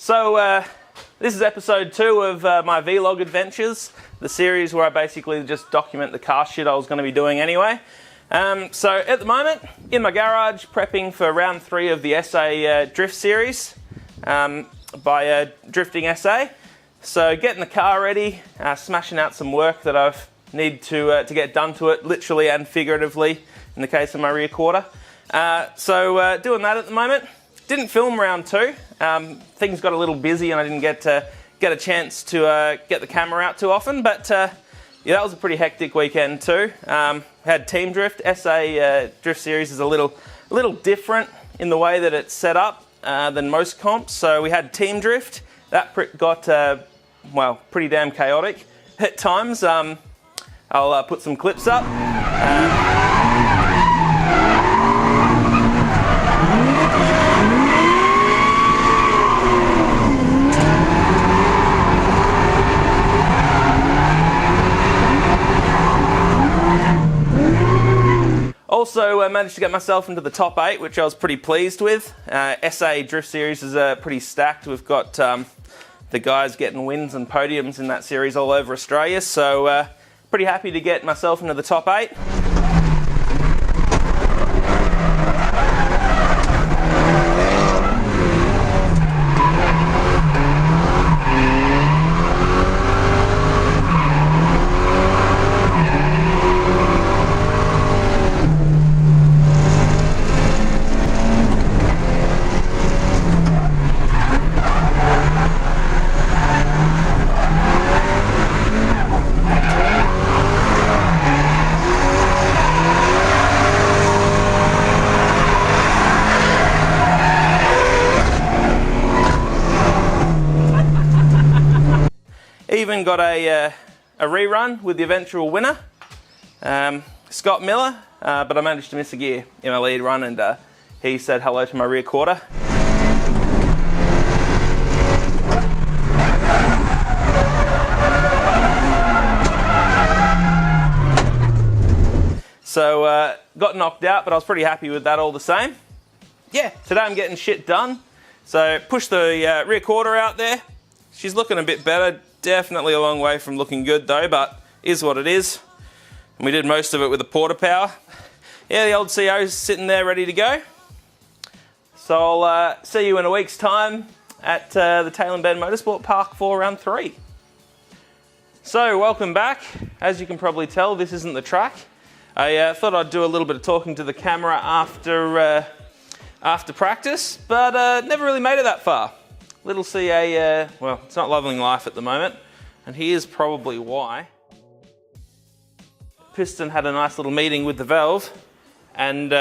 So this is episode 2 of my vlog adventures, the series where I basically just document the car shit I was going to be doing anyway. So at the moment, in my garage, prepping for round 3 of the SA Drift series by Drifting SA. So getting the car ready, smashing out some work that I've need to get done to it, literally and figuratively, in the case of my rear quarter. So doing that at the moment. Didn't film round 2. Things got a little busy and I didn't get a chance to get the camera out too often, but yeah, that was a pretty hectic weekend too. Had team drift. SA Drift Series is a little different in the way that it's set up than most comps. So we had team drift. That got, well, pretty damn chaotic at times. I'll put some clips up. Also managed to get myself into the top 8, which I was pretty pleased with. SA Drift Series is pretty stacked. We've got the guys getting wins and podiums in that series all over Australia, so pretty happy to get myself into the top 8. Even got a rerun with the eventual winner, Scott Miller, but I managed to miss a gear in my lead run, and he said hello to my rear quarter. So got knocked out, but I was pretty happy with that all the same. Yeah, today I'm getting shit done. So pushed the rear quarter out there. She's looking a bit better. Definitely a long way from looking good though, but is what it is. And we did most of it with a porta power. Yeah, the old CA's sitting there ready to go. So I'll see you in a week's time at the Tail and Bend Motorsport Park for round 3. So welcome back. As you can probably tell, this isn't the track. I thought I'd do a little bit of talking to the camera after practice, but never really made it that far. Little CA, well, it's not loving life at the moment, and here's probably why. Piston had a nice little meeting with the valve, and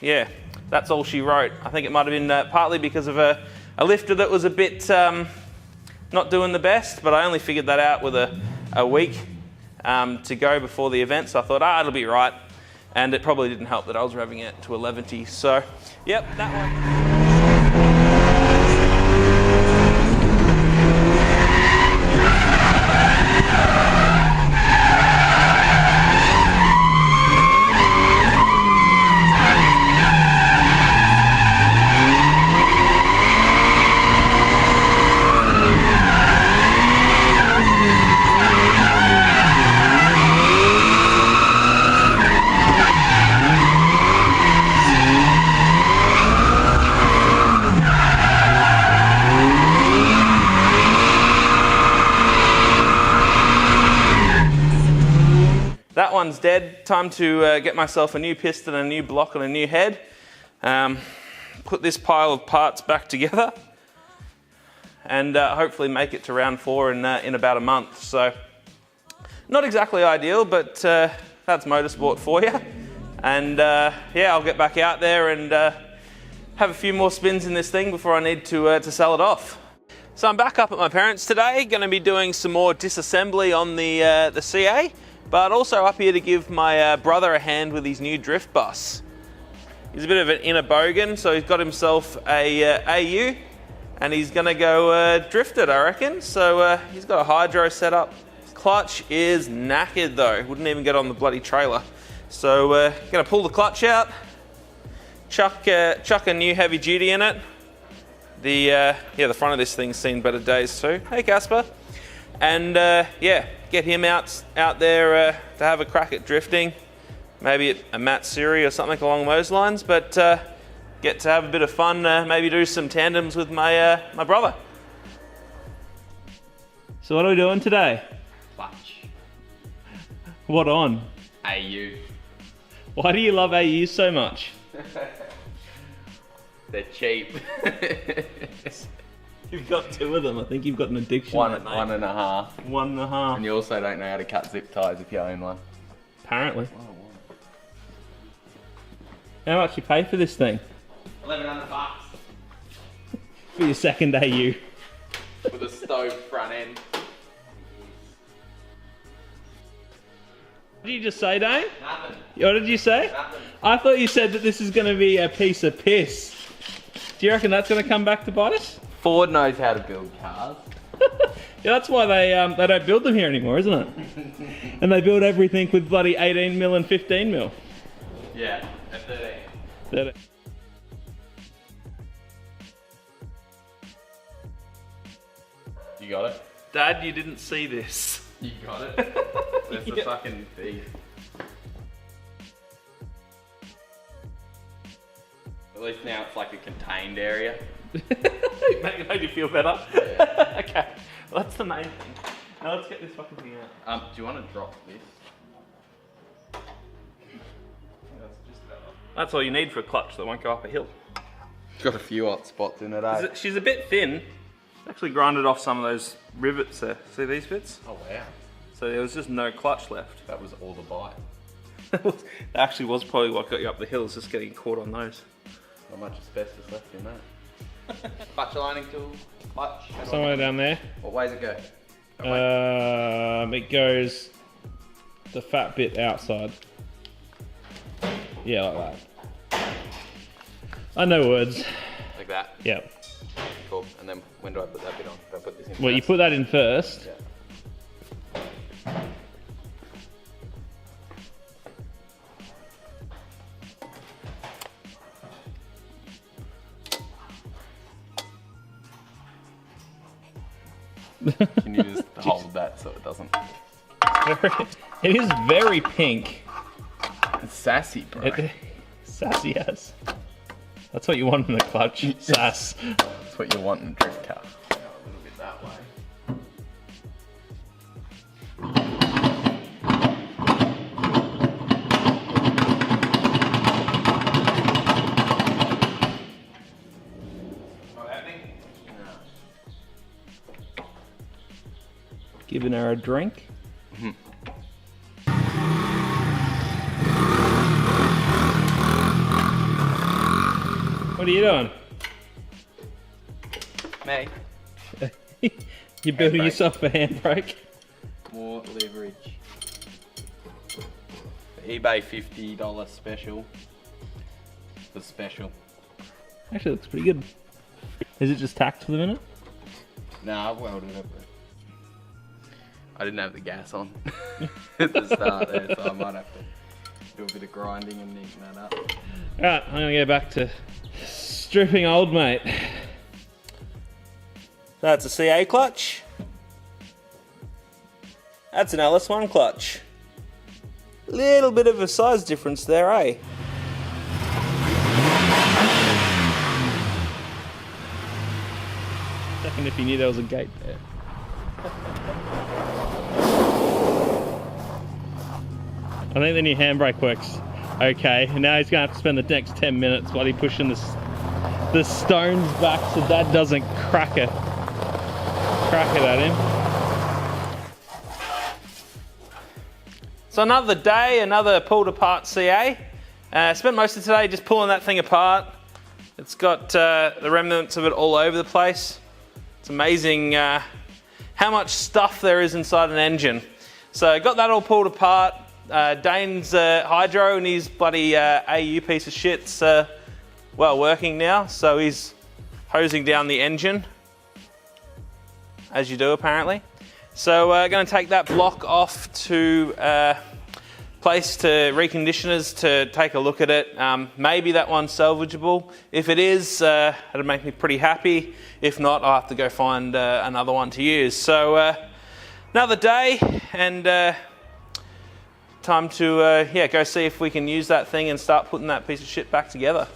yeah, that's all she wrote. I think it might have been partly because of a lifter that was a bit not doing the best, but I only figured that out with a week to go before the event, so I thought, it'll be right. And it probably didn't help that I was revving it to 11T, so yep, that one. That one's dead. Time to get myself a new piston, a new block and a new head. Put this pile of parts back together and hopefully make it to round 4 in about a month. So not exactly ideal, but that's motorsport for you. And yeah, I'll get back out there and have a few more spins in this thing before I need to sell it off. So I'm back up at my parents' today, going to be doing some more disassembly on the CA. But also up here to give my brother a hand with his new drift bus. He's a bit of an inner bogan, so he's got himself a AU, and he's gonna go drift it, I reckon. So he's got a hydro set up. Clutch is knackered though, wouldn't even get on the bloody trailer. So gonna pull the clutch out, chuck a new heavy duty in it. the front of this thing's seen better days too. Hey Casper. And yeah, get him out there to have a crack at drifting. Maybe at a Matsuri or something along those lines, but get to have a bit of fun, maybe do some tandems with my my brother. So what are we doing today? Clutch. What on? AU. Why do you love AU so much? They're cheap. You've got two of them. I think you've got an addiction. One and a half. 1.5. And you also don't know how to cut zip ties if you own one. Apparently. How much you pay for this thing? $1,100. For your second AU. With a stove front end. What did you just say, Dane? Nothing. What did you say? Nothing. I thought you said that this is going to be a piece of piss. Do you reckon that's going to come back to bite us? Ford knows how to build cars. Yeah, that's why they don't build them here anymore, isn't it? And they build everything with bloody 18mm and 15mm. Yeah, at 13. 13. You got it? Dad, you didn't see this. You got it? That's the fucking thing. At least now it's like a contained area. It made you feel better? Yeah. Okay, well, that's the main thing. Now let's get this fucking thing out. Do you want to drop this? That's all you need for a clutch that won't go up a hill. It's got a few hot spots in it, eh? She's a bit thin. Actually grinded off some of those rivets there. See these bits? Oh wow. So there was just no clutch left. That was all the bite. That actually was probably what got you up the hill, is just getting caught on those. Not much asbestos left in that. Clutch lining tool, clutch. Somewhere down there. What way does it go? It goes the fat bit outside. Yeah, like that. I know words. Like that? Yep. Cool. And then when do I put that bit on? Do I put this in Well, first? you put that in first. Yeah. Can you just hold that so it doesn't... It is very pink. It's sassy, bro. Sassy ass. That's what you want in a clutch. Sass. That's what you want in a drift car. A little bit that way. Not happening? No. Giving her a drink. What are you doing? Me. You're building Handbrake. yourself a handbrake? More leverage. The eBay $50 special. The special. Actually, looks pretty good. Is it just tacked for the minute? Nah, I've welded it, but I didn't have the gas on at the start there, so I might have to do a bit of grinding and neaten that up. Alright, I'm gonna go back to stripping old mate. That's a CA clutch. That's an LS1 clutch. Little bit of a size difference there, eh? Second if you knew there was a gate there. I think the new handbrake works okay. And now he's gonna have to spend the next 10 minutes while he's pushing the stones back so Dad doesn't crack it at him. So another day, another pulled apart CA. Spent most of today just pulling that thing apart. It's got the remnants of it all over the place. It's amazing how much stuff there is inside an engine. So got that all pulled apart. Dane's hydro and his bloody AU piece of shit's well working now, so he's hosing down the engine, as you do apparently. So going to take that block off to place to reconditioners to take a look at it. Maybe that one's salvageable. If it is, it'll make me pretty happy. If not, I'll have to go find another one to use. So another day, and time to go see if we can use that thing and start putting that piece of shit back together.